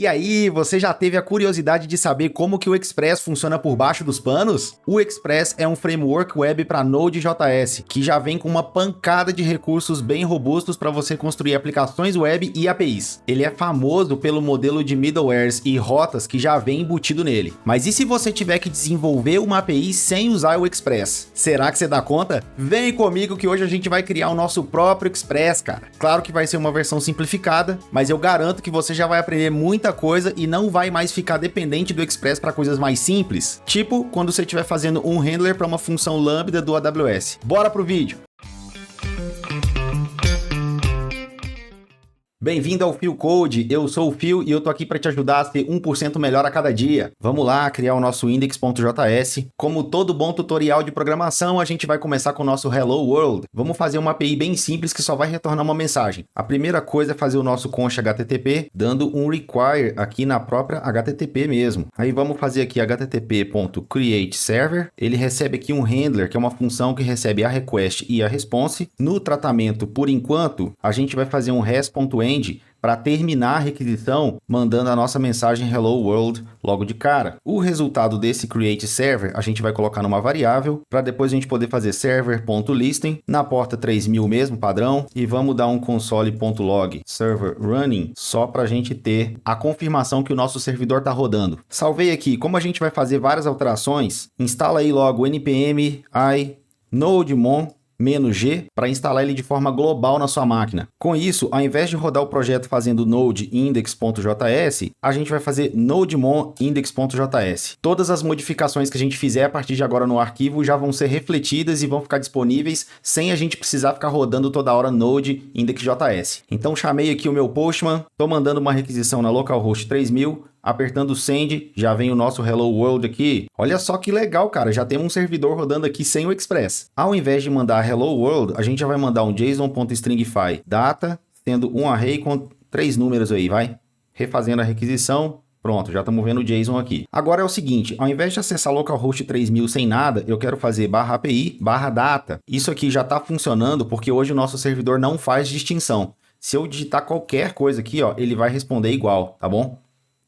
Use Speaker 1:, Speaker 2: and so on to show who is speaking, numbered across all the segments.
Speaker 1: E aí, você já teve a curiosidade de saber como que o Express funciona por baixo dos panos? O Express é um framework web para Node.js, que já vem com uma pancada de recursos bem robustos para você construir aplicações web e APIs. Ele é famoso pelo modelo de middlewares e rotas que já vem embutido nele. Mas e se você tiver que desenvolver uma API sem usar o Express? Será que você dá conta? Vem comigo que hoje a gente vai criar o nosso próprio Express, cara. Claro que vai ser uma versão simplificada, mas eu garanto que você já vai aprender muita coisa e não vai mais ficar dependente do Express para coisas mais simples, tipo quando você estiver fazendo um handler para uma função lambda do AWS. Bora pro vídeo! Bem-vindo ao Phil Code, eu sou o Phil e eu tô aqui para te ajudar a ser 1% melhor a cada dia. Vamos lá criar o nosso index.js. Como todo bom tutorial de programação, a gente vai começar com o nosso Hello World. Vamos fazer uma API bem simples que só vai retornar uma mensagem. A primeira coisa é fazer o nosso concha HTTP, dando um require aqui na própria HTTP mesmo. Aí vamos fazer aqui http.createServer. Ele recebe aqui um handler, que é uma função que recebe a request e a response. No tratamento, por enquanto, a gente vai fazer um res.end para terminar a requisição, mandando a nossa mensagem Hello World logo de cara. O resultado desse create server a gente vai colocar numa variável, para depois a gente poder fazer server.listing na porta 3000 mesmo, padrão, e vamos dar um console.log server running, só para a gente ter a confirmação que o nosso servidor está rodando. Salvei aqui. Como a gente vai fazer várias alterações, instala aí logo npm i nodemon -g para instalar ele de forma global na sua máquina. Com isso, ao invés de rodar o projeto fazendo node index.js, a gente vai fazer nodemon index.js. Todas as modificações que a gente fizer a partir de agora no arquivo já vão ser refletidas e vão ficar disponíveis sem a gente precisar ficar rodando toda hora node index.js. Então chamei aqui o meu Postman, estou mandando uma requisição na localhost 3000, apertando send, já vem o nosso Hello World aqui. Olha só que legal, cara, já tem um servidor rodando aqui sem o Express. Ao invés de mandar Hello World, a gente já vai mandar um JSON.stringify data, tendo um array com 3 números aí, vai? Refazendo a requisição. Pronto, já estamos vendo o JSON aqui. Agora é o seguinte, ao invés de acessar localhost 3000 sem nada, eu quero fazer /api /data. Isso aqui já está funcionando porque hoje o nosso servidor não faz distinção. Se eu digitar qualquer coisa aqui, ó, ele vai responder igual, tá bom?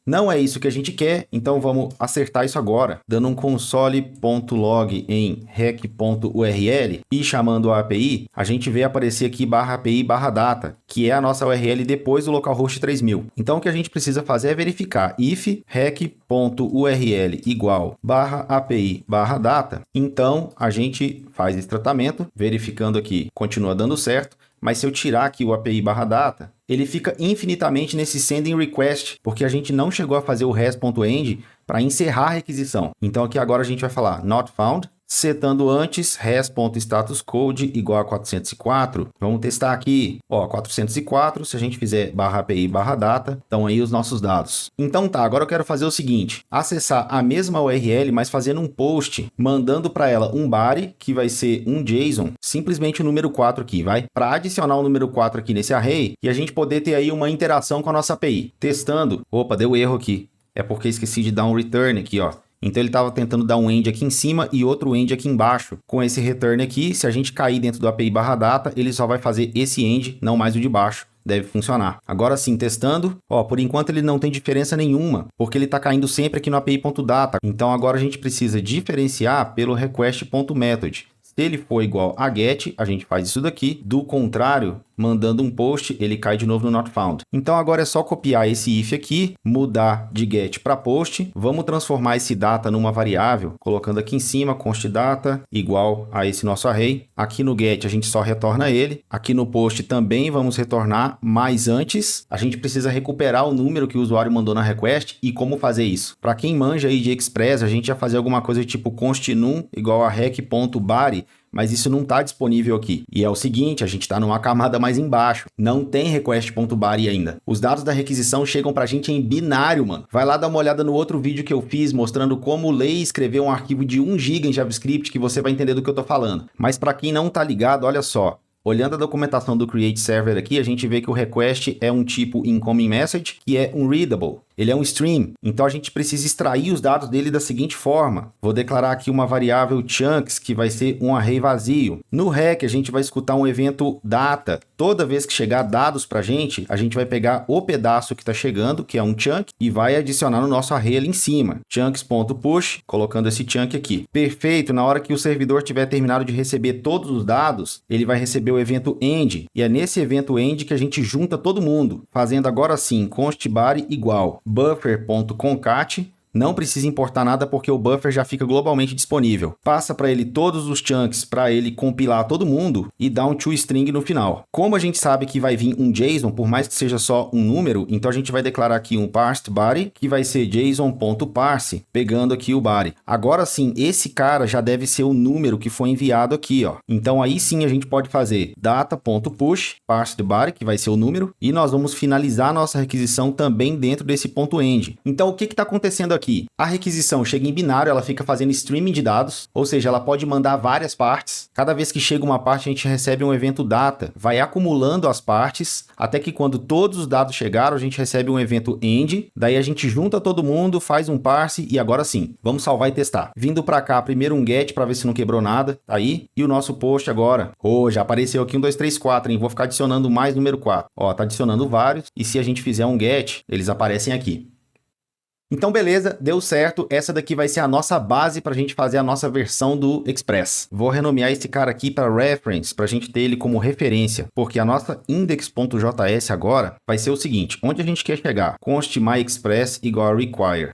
Speaker 1: Não é isso que a gente quer, então vamos acertar isso agora, dando um console.log em rec.url e chamando a API, a gente vê aparecer aqui /api /data, que é a nossa URL depois do localhost 3000. Então o que a gente precisa fazer é verificar if rec.url igual /api /data, então a gente faz esse tratamento, verificando aqui, continua dando certo. Mas se eu tirar aqui o API /data, ele fica infinitamente nesse sending request, porque a gente não chegou a fazer o res.end para encerrar a requisição. Então aqui agora a gente vai falar not found, setando antes res.statuscode igual a 404. Vamos testar aqui, ó, 404, se a gente fizer /api /data, estão aí os nossos dados. Então tá, agora eu quero fazer o seguinte, acessar a mesma URL, mas fazendo um post, mandando para ela um body, que vai ser um JSON, simplesmente o número 4 aqui, vai? Para adicionar o número 4 aqui nesse array, e a gente poder ter aí uma interação com a nossa API. Testando, opa, deu erro aqui. É porque esqueci de dar um return aqui, ó. Então ele estava tentando dar um end aqui em cima e outro end aqui embaixo. Com esse return aqui, se a gente cair dentro do API /data, ele só vai fazer esse end, não mais o de baixo. Deve funcionar. Agora sim, testando, ó, por enquanto ele não tem diferença nenhuma, porque ele está caindo sempre aqui no API.data. Então agora a gente precisa diferenciar pelo request.method. Se ele for igual a get, a gente faz isso daqui. Do contrário, mandando um post, ele cai de novo no not found. Então agora é só copiar esse if aqui, mudar de get para post. Vamos transformar esse data numa variável, colocando aqui em cima const data igual a esse nosso array. Aqui no get a gente só retorna ele. Aqui no post também vamos retornar, mas antes a gente precisa recuperar o número que o usuário mandou na request. E como fazer isso? Para quem manja aí de Express, a gente ia fazer alguma coisa tipo const num igual a rec.body, mas isso não está disponível aqui. E é o seguinte, a gente está numa camada mais embaixo. Não tem request.body ainda. Os dados da requisição chegam para a gente em binário, mano. Vai lá dar uma olhada no outro vídeo que eu fiz mostrando como ler e escrever um arquivo de 1 GB em JavaScript que você vai entender do que eu estou falando. Mas para quem não está ligado, olha só. Olhando a documentação do Create Server aqui, a gente vê que o request é um tipo incoming message, que é um readable. Ele é um stream, então a gente precisa extrair os dados dele da seguinte forma. Vou declarar aqui uma variável chunks, que vai ser um array vazio. No REC, a gente vai escutar um evento data. Toda vez que chegar dados para a gente vai pegar o pedaço que está chegando, que é um chunk, e vai adicionar no nosso array ali em cima. Chunks.push, colocando esse chunk aqui. Perfeito, na hora que o servidor tiver terminado de receber todos os dados, ele vai receber o evento end, e é nesse evento end que a gente junta todo mundo, fazendo agora sim const body igual buffer.concat. Não precisa importar nada porque o buffer já fica globalmente disponível. Passa para ele todos os chunks para ele compilar todo mundo e dá um toString no final. Como a gente sabe que vai vir um JSON, por mais que seja só um número, então a gente vai declarar aqui um parsed body, que vai ser json.parse, pegando aqui o body. Agora sim, esse cara já deve ser o número que foi enviado aqui, ó. Então aí sim a gente pode fazer data.push, parsed body, que vai ser o número, e nós vamos finalizar a nossa requisição também dentro desse ponto end. Então o que está acontecendo aqui? A requisição chega em binário, ela fica fazendo streaming de dados, ou seja, ela pode mandar várias partes. Cada vez que chega uma parte, a gente recebe um evento data, vai acumulando as partes, até que quando todos os dados chegaram, a gente recebe um evento end, daí a gente junta todo mundo, faz um parse e agora sim, vamos salvar e testar. Vindo para cá, primeiro um get para ver se não quebrou nada, tá aí, e o nosso post agora. Já apareceu aqui 1, 2, 3, 4, hein? Vou ficar adicionando mais número 4. Ó, tá adicionando vários, e se a gente fizer um get, eles aparecem aqui. Então, beleza, deu certo. Essa daqui vai ser a nossa base para a gente fazer a nossa versão do Express. Vou renomear esse cara aqui para reference, para a gente ter ele como referência, porque a nossa index.js agora vai ser o seguinte, onde a gente quer chegar? Const myExpress igual a require,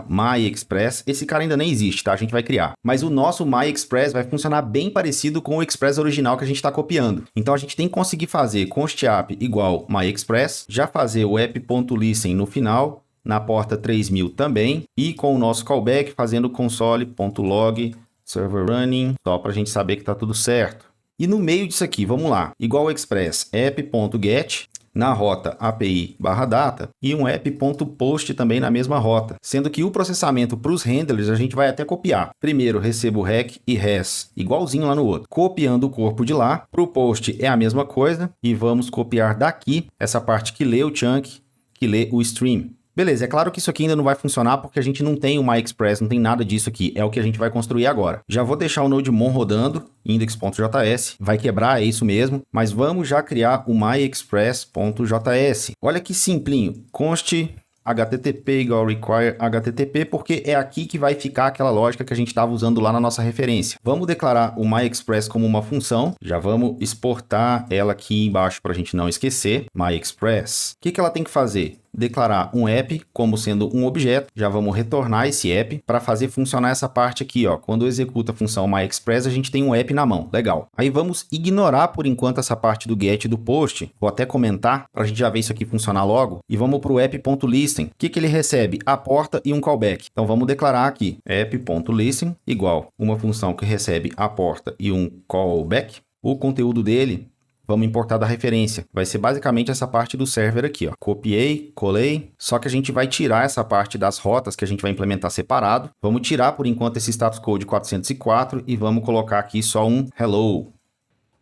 Speaker 1: .myExpress, esse cara ainda nem existe, tá? A gente vai criar. Mas o nosso myExpress vai funcionar bem parecido com o Express original que a gente está copiando. Então, a gente tem que conseguir fazer const app igual myExpress, já fazer o app.listen no final, na porta 3000 também, e com o nosso callback fazendo console.log server running, só para a gente saber que está tudo certo. E no meio disso aqui, vamos lá, igual ao express app.get, na rota API/data, e um app.post também na mesma rota, sendo que o processamento para os handlers a gente vai até copiar. Primeiro recebo rec e res, igualzinho lá no outro. Copiando o corpo de lá, para o post é a mesma coisa, e vamos copiar daqui essa parte que lê o chunk, que lê o stream. Beleza, é claro que isso aqui ainda não vai funcionar porque a gente não tem o myExpress, não tem nada disso aqui, é o que a gente vai construir agora. Já vou deixar o NodeMon rodando, index.js, vai quebrar, é isso mesmo, mas vamos já criar o myExpress.js. Olha que simplinho, const http igual require http, porque é aqui que vai ficar aquela lógica que a gente estava usando lá na nossa referência. Vamos declarar o myExpress como uma função, já vamos exportar ela aqui embaixo para a gente não esquecer, myExpress. O que ela tem que fazer? Declarar um app como sendo um objeto, já vamos retornar esse app para fazer funcionar essa parte aqui, ó. Quando executa a função myExpress, a gente tem um app na mão, legal. Aí vamos ignorar por enquanto essa parte do get e do post, vou até comentar para a gente já ver isso aqui funcionar logo, e vamos para o app.listen. O que ele recebe? A porta e um callback. Então vamos declarar aqui, app.listen igual uma função que recebe a porta e um callback. O conteúdo dele vamos importar da referência. Vai ser basicamente essa parte do server aqui, ó. Copiei, colei, só que a gente vai tirar essa parte das rotas que a gente vai implementar separado. Vamos tirar, por enquanto, esse status code 404 e vamos colocar aqui só um hello.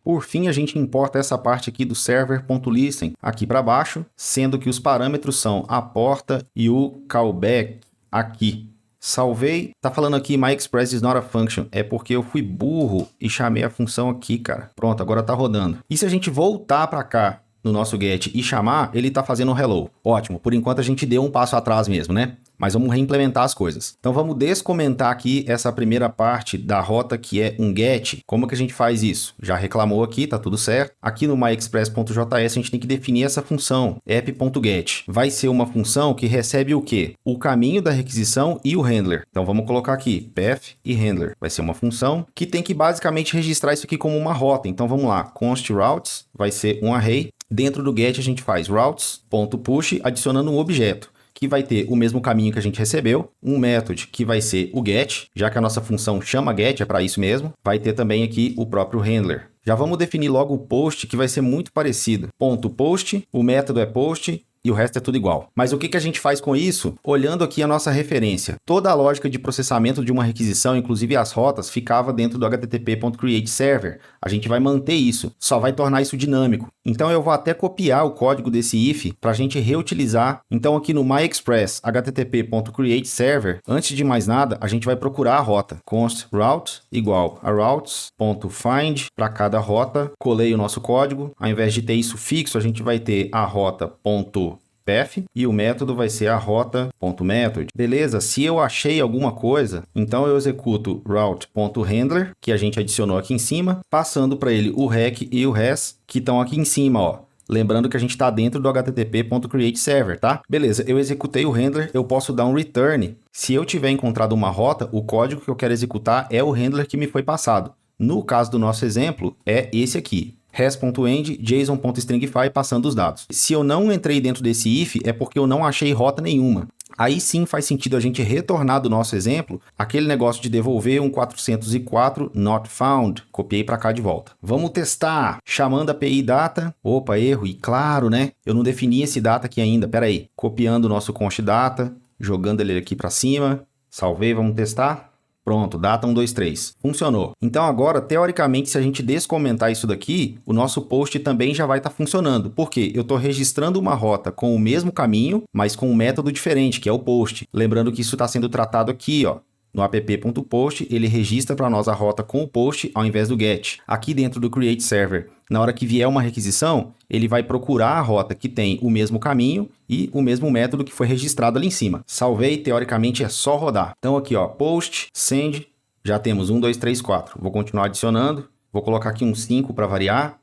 Speaker 1: Por fim, a gente importa essa parte aqui do server.listen aqui para baixo, sendo que os parâmetros são a porta e o callback aqui. Salvei, tá falando aqui myExpress is not a function, é porque eu fui burro e chamei a função aqui, cara. Pronto, agora tá rodando. E se a gente voltar para cá no nosso get e chamar, ele tá fazendo um hello. Ótimo, por enquanto a gente deu um passo atrás mesmo, né? Mas vamos reimplementar as coisas. Então vamos descomentar aqui essa primeira parte da rota que é um get. Como que a gente faz isso? Já reclamou aqui, tá tudo certo. Aqui no myExpress.js a gente tem que definir essa função, app.get. Vai ser uma função que recebe o quê? O caminho da requisição e o handler. Então vamos colocar aqui, path e handler. Vai ser uma função que tem que basicamente registrar isso aqui como uma rota. Então vamos lá, const routes vai ser um array. Dentro do get a gente faz routes.push adicionando um objeto, que vai ter o mesmo caminho que a gente recebeu, um método que vai ser o get, já que a nossa função chama get, é para isso mesmo, vai ter também aqui o próprio handler. Já vamos definir logo o post, que vai ser muito parecido. Ponto post, o método é post, e o resto é tudo igual. Mas o que a gente faz com isso? Olhando aqui a nossa referência. Toda a lógica de processamento de uma requisição, inclusive as rotas, ficava dentro do http.createServer. A gente vai manter isso, só vai tornar isso dinâmico. Então eu vou até copiar o código desse if para a gente reutilizar. Então aqui no myExpress http.createServer, antes de mais nada, a gente vai procurar a rota. Const route igual a routes.find para cada rota. Colei o nosso código. Ao invés de ter isso fixo, a gente vai ter a rota.path e o método vai ser a rota.method. Beleza? Se eu achei alguma coisa, então eu executo route.handler, que a gente adicionou aqui em cima, passando para ele o rec e o res, que estão aqui em cima, ó. Lembrando que a gente está dentro do http.createServer, tá? Beleza, eu executei o handler, eu posso dar um return. Se eu tiver encontrado uma rota, o código que eu quero executar é o handler que me foi passado. No caso do nosso exemplo, é esse aqui. res.end, json.stringify, passando os dados. Se eu não entrei dentro desse if, é porque eu não achei rota nenhuma. Aí sim faz sentido a gente retornar do nosso exemplo aquele negócio de devolver um 404 not found. Copiei para cá de volta. Vamos testar. Chamando a API data. Opa, erro. E claro, né? Eu não defini esse data aqui ainda. Pera aí. Copiando o nosso const data, jogando ele aqui para cima. Salvei, vamos testar. Pronto, data 123. Funcionou. Então agora, teoricamente, se a gente descomentar isso daqui, o nosso post também já vai estar funcionando. Por quê? Eu estou registrando uma rota com o mesmo caminho, mas com um método diferente, que é o post. Lembrando que isso está sendo tratado aqui, ó. No app.post, ele registra para nós a rota com o post ao invés do get. Aqui dentro do create server, na hora que vier uma requisição, ele vai procurar a rota que tem o mesmo caminho e o mesmo método que foi registrado ali em cima. Salvei, teoricamente é só rodar. Então aqui, ó, post, send, já temos 1, 2, 3, 4. Vou continuar adicionando, vou colocar aqui um 5 para variar.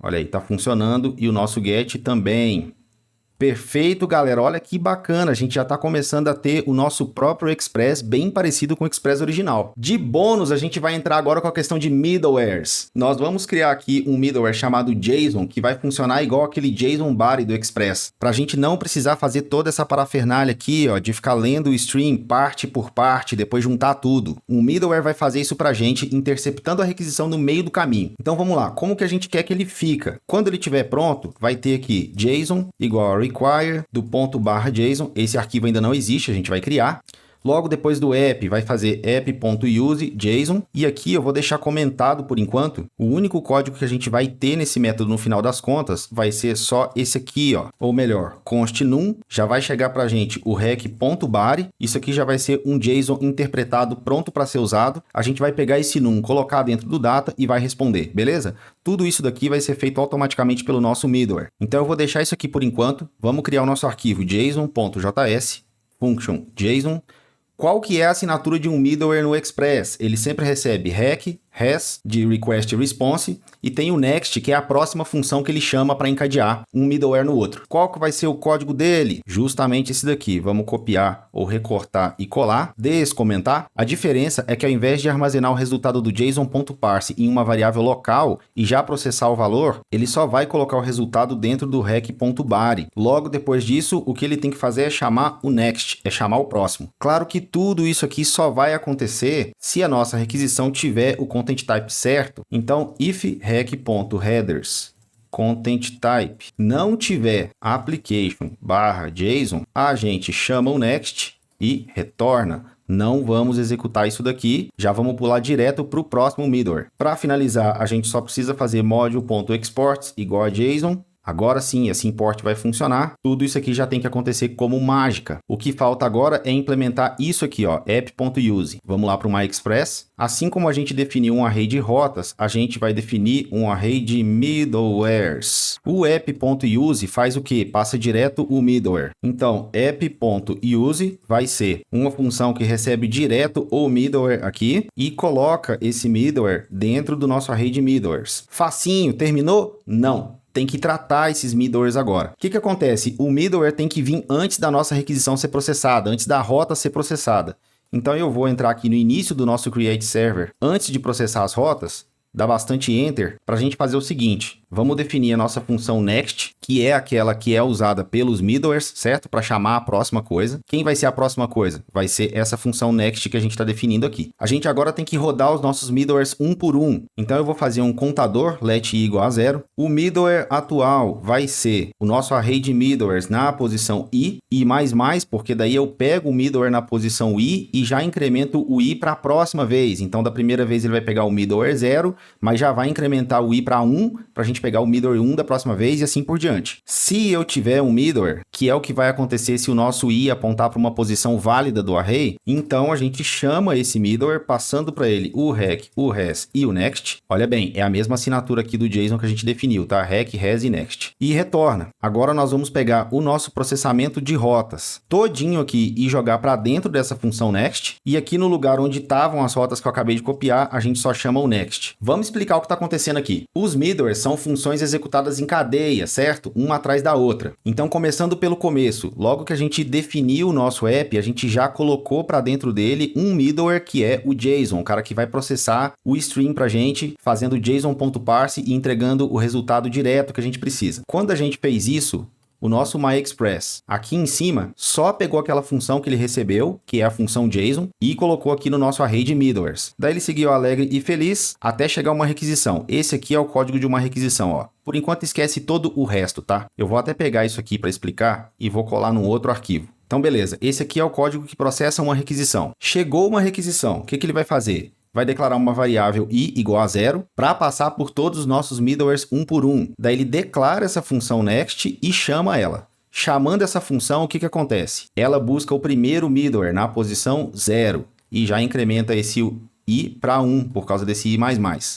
Speaker 1: Olha aí, tá funcionando e o nosso get também. Perfeito, galera. Olha que bacana. A gente já está começando a ter o nosso próprio Express bem parecido com o Express original. De bônus, a gente vai entrar agora com a questão de middlewares. Nós vamos criar aqui um middleware chamado JSON, que vai funcionar igual aquele JSON body do Express. Para a gente não precisar fazer toda essa parafernália aqui, ó, de ficar lendo o stream parte por parte, depois juntar tudo. Um middleware vai fazer isso para a gente, interceptando a requisição no meio do caminho. Então vamos lá. Como que a gente quer que ele fica? Quando ele estiver pronto, vai ter aqui JSON igual a require do ponto barra JSON. Esse arquivo ainda não existe, a gente vai criar. Logo depois do app, vai fazer app.use JSON. E aqui eu vou deixar comentado por enquanto. O único código que a gente vai ter nesse método no final das contas vai ser só esse aqui, ó. Ou melhor, const num. Já vai chegar para a gente o rec.body. Isso aqui já vai ser um JSON interpretado pronto para ser usado. A gente vai pegar esse num, colocar dentro do data e vai responder, beleza? Tudo isso daqui vai ser feito automaticamente pelo nosso middleware. Então eu vou deixar isso aqui por enquanto. Vamos criar o nosso arquivo json.js, function JSON. Qual que é a assinatura de um middleware no Express? Ele sempre recebe rec, res, de request response, e tem o next, que é a próxima função que ele chama para encadear um middleware no outro. Qual que vai ser o código dele? Justamente esse daqui. Vamos copiar ou recortar e colar, descomentar. A diferença é que ao invés de armazenar o resultado do JSON.parse em uma variável local e já processar o valor, ele só vai colocar o resultado dentro do rec.body. Logo depois disso, o que ele tem que fazer é chamar o next, é chamar o próximo. Claro que tudo isso aqui só vai acontecer se a nossa requisição tiver o content type certo. Então, if rec.headers content type não tiver application/json, a gente chama o next e retorna. Não vamos executar isso daqui, já vamos pular direto para o próximo middleware. Para finalizar, a gente só precisa fazer module.export igual a JSON. Agora sim, esse import vai funcionar. Tudo isso aqui já tem que acontecer como mágica. O que falta agora é implementar isso aqui, ó, app.use. Vamos lá para o MyExpress. Assim como a gente definiu um array de rotas, a gente vai definir um array de middlewares. O app.use faz o quê? Passa direto o middleware. Então, app.use vai ser uma função que recebe direto o middleware aqui e coloca esse middleware dentro do nosso array de middlewares. Facinho, terminou? Não. Tem que tratar esses middlewares agora. O que acontece? O middleware tem que vir antes da nossa requisição ser processada, antes da rota ser processada. Então eu vou entrar aqui no início do nosso create server, antes de processar as rotas, dá bastante enter para a gente fazer o seguinte. Vamos definir a nossa função next, que é aquela que é usada pelos middlewares, certo? Para chamar a próxima coisa. Quem vai ser a próxima coisa? Vai ser essa função next que a gente está definindo aqui. A gente agora tem que rodar os nossos middlewares um por um. Então eu vou fazer um contador, let i igual a 0. O middleware atual vai ser o nosso array de middlewares na posição i, porque daí eu pego o middleware na posição i e já incremento o i para a próxima vez. Então da primeira vez ele vai pegar o middleware 0, mas já vai incrementar o i para 1, para a gente pegar o middleware 1 da próxima vez e assim por diante. Se eu tiver um middleware, que é o que vai acontecer se o nosso i apontar para uma posição válida do array, então a gente chama esse middleware passando para ele o rec, o res e o next. Olha bem, é a mesma assinatura aqui do JSON que a gente definiu, tá? Rec, res e next. E retorna. Agora nós vamos pegar o nosso processamento de rotas todinho aqui e jogar para dentro dessa função next. E aqui no lugar onde estavam as rotas que eu acabei de copiar, a gente só chama o next. Vamos explicar o que está acontecendo aqui. Os middlewares são funções executadas em cadeia, certo? Uma atrás da outra. Então, começando pelo começo, logo que a gente definiu o nosso app, a gente já colocou para dentro dele um middleware que é o JSON, o cara que vai processar o stream para a gente, fazendo JSON.parse e entregando o resultado direto que a gente precisa. Quando a gente fez isso, o nosso MyExpress aqui em cima só pegou aquela função que ele recebeu, que é a função JSON, e colocou aqui no nosso array de middlewares. Daí ele seguiu alegre e feliz até chegar uma requisição. Esse aqui é o código de uma requisição, ó. Por enquanto esquece todo o resto, tá? Eu vou até pegar isso aqui para explicar e vou colar num outro arquivo. Então beleza, esse aqui é o código que processa uma requisição. Chegou uma requisição, o que ele vai fazer? Vai declarar uma variável i igual a 0 para passar por todos os nossos middlewares um por um. Daí ele declara essa função next e chama ela. Chamando essa função, o que acontece? Ela busca o primeiro middleware na posição 0 e já incrementa esse i para 1 por causa desse i++.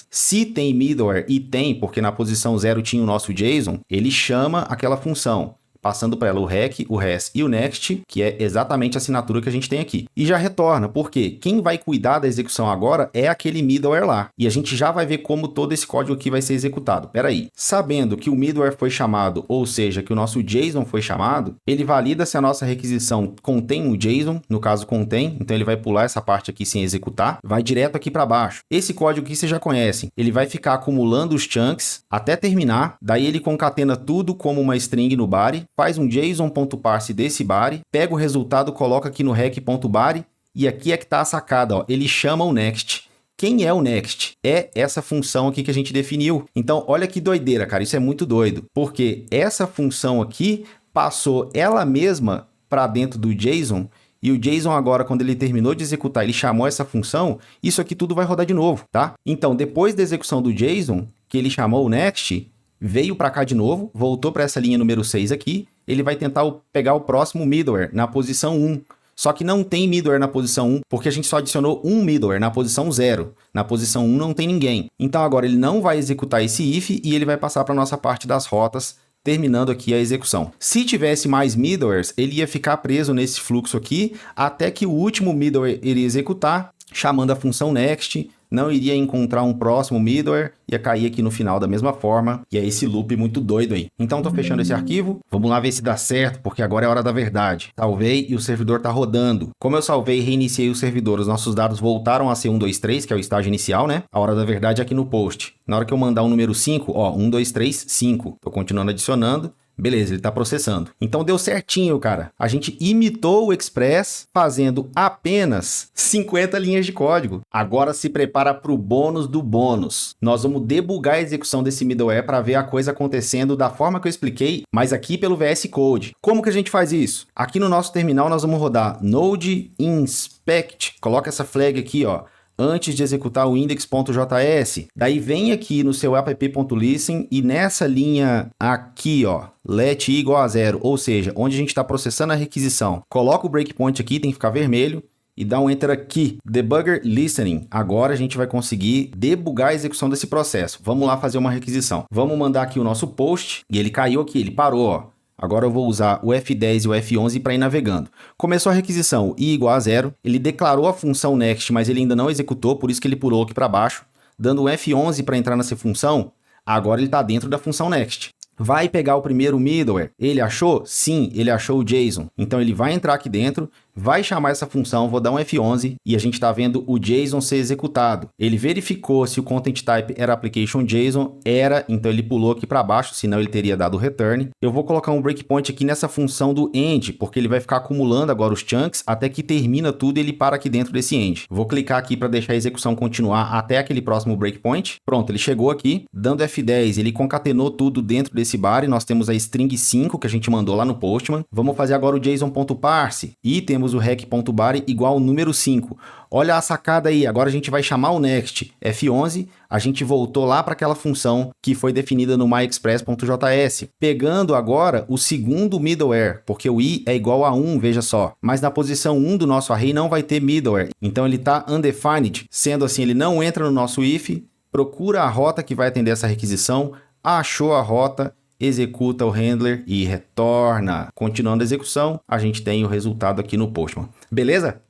Speaker 1: Se tem middleware e tem, porque na posição 0 tinha o nosso JSON, ele chama aquela função, passando para ela o rec, o res e o next, que é exatamente a assinatura que a gente tem aqui. E já retorna, porque quem vai cuidar da execução agora é aquele middleware lá. E a gente já vai ver como todo esse código aqui vai ser executado. Espera aí. Sabendo que o middleware foi chamado, ou seja, que o nosso JSON foi chamado, ele valida se a nossa requisição contém um JSON, no caso contém, então ele vai pular essa parte aqui sem executar, vai direto aqui para baixo. Esse código aqui vocês já conhecem. Ele vai ficar acumulando os chunks até terminar, daí ele concatena tudo como uma string no body, faz um JSON.parse desse body, pega o resultado, coloca aqui no rec.body e aqui é que está a sacada, ó. Ele chama o next. Quem é o next? É essa função aqui que a gente definiu. Então, olha que doideira, cara. Isso é muito doido, porque essa função aqui passou ela mesma para dentro do JSON e o JSON agora, quando ele terminou de executar, ele chamou essa função, isso aqui tudo vai rodar de novo, tá? Então, depois da execução do JSON, que ele chamou o next, veio para cá de novo, voltou para essa linha número 6 aqui, ele vai tentar pegar o próximo middleware na posição 1. Só que não tem middleware na posição 1, porque a gente só adicionou um middleware na posição 0. Na posição 1 não tem ninguém. Então agora ele não vai executar esse if e ele vai passar para a nossa parte das rotas, terminando aqui a execução. Se tivesse mais middlewares, ele ia ficar preso nesse fluxo aqui, até que o último middleware iria executar, chamando a função next, não iria encontrar um próximo middleware, ia cair aqui no final da mesma forma, e é esse loop muito doido aí. Então, estou fechando esse arquivo, vamos lá ver se dá certo, porque agora é a hora da verdade. Salvei e o servidor está rodando. Como eu salvei e reiniciei o servidor, os nossos dados voltaram a ser 1, 2, 3, que é o estágio inicial, né? A hora da verdade é aqui no post. Na hora que eu mandar o número 5, ó, 1, 2, 3, 5. Estou continuando adicionando. Beleza, ele está processando. Então deu certinho, cara. A gente imitou o Express fazendo apenas 50 linhas de código. Agora se prepara para o bônus do bônus. Nós vamos debugar a execução desse middleware para ver a coisa acontecendo da forma que eu expliquei, mas aqui pelo VS Code. Como que a gente faz isso? Aqui no nosso terminal nós vamos rodar node inspect. Coloca essa flag aqui, ó, antes de executar o index.js. Daí vem aqui no seu app.listen e nessa linha aqui, ó, let i igual a 0, ou seja, onde a gente está processando a requisição, coloca o breakpoint aqui, tem que ficar vermelho, e dá um enter aqui, debugger listening. Agora a gente vai conseguir debugar a execução desse processo. Vamos lá fazer uma requisição. Vamos mandar aqui o nosso post, e ele caiu aqui, ele parou, ó. Agora eu vou usar o F10 e o F11 para ir navegando. Começou a requisição i igual a 0, ele declarou a função next, mas ele ainda não executou, por isso que ele pulou aqui para baixo. Dando o F11 para entrar nessa função, agora ele está dentro da função next. Vai pegar o primeiro middleware. Ele achou? Sim, ele achou o JSON. Então ele vai entrar aqui dentro, vai chamar essa função, vou dar um F11 e a gente está vendo o JSON ser executado. Ele verificou se o content type era application JSON, era, então ele pulou aqui para baixo, senão ele teria dado return. Eu vou colocar um breakpoint aqui nessa função do end, porque ele vai ficar acumulando agora os chunks até que termina tudo e ele para aqui dentro desse end. Vou clicar aqui para deixar a execução continuar até aquele próximo breakpoint. Pronto, ele chegou aqui, dando F10, ele concatenou tudo dentro desse bar e nós temos a string 5 que a gente mandou lá no Postman. Vamos fazer agora o JSON.parse e temos o rec.bar igual ao número 5. Olha a sacada aí, agora a gente vai chamar o next F11, a gente voltou lá para aquela função que foi definida no myexpress.js, pegando agora o segundo middleware, porque o i é igual a 1, veja só, mas na posição 1 do nosso array não vai ter middleware, então ele está undefined, sendo assim, ele não entra no nosso if, procura a rota que vai atender essa requisição, achou a rota, executa o handler e retorna. Continuando a execução, a gente tem o resultado aqui no Postman. Beleza?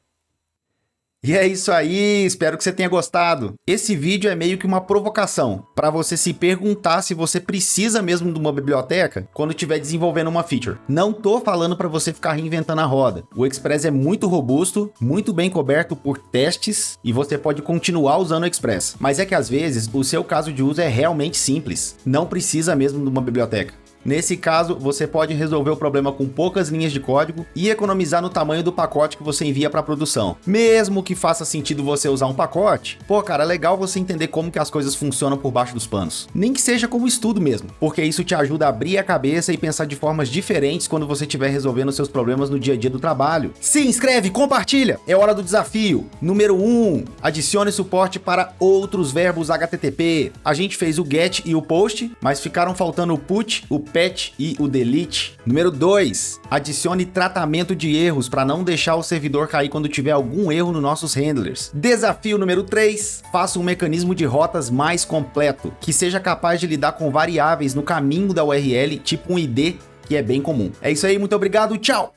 Speaker 1: E é isso aí, espero que você tenha gostado. Esse vídeo é meio que uma provocação para você se perguntar se você precisa mesmo de uma biblioteca quando estiver desenvolvendo uma feature. Não tô falando para você ficar reinventando a roda. O Express é muito robusto, muito bem coberto por testes e você pode continuar usando o Express. Mas é que às vezes o seu caso de uso é realmente simples. Não precisa mesmo de uma biblioteca. Nesse caso, você pode resolver o problema com poucas linhas de código e economizar no tamanho do pacote que você envia para produção. Mesmo que faça sentido você usar um pacote, pô, cara, é legal você entender como que as coisas funcionam por baixo dos panos. Nem que seja como estudo mesmo, porque isso te ajuda a abrir a cabeça e pensar de formas diferentes quando você estiver resolvendo seus problemas no dia a dia do trabalho. Se inscreve, compartilha! É hora do desafio. Número 1, adicione suporte para outros verbos HTTP. A gente fez o get e o post, mas ficaram faltando o put, o patch e o delete. Número 2, adicione tratamento de erros para não deixar o servidor cair quando tiver algum erro nos nossos handlers. Desafio número 3, faça um mecanismo de rotas mais completo, que seja capaz de lidar com variáveis no caminho da URL, tipo um ID, que é bem comum. É isso aí, muito obrigado, tchau!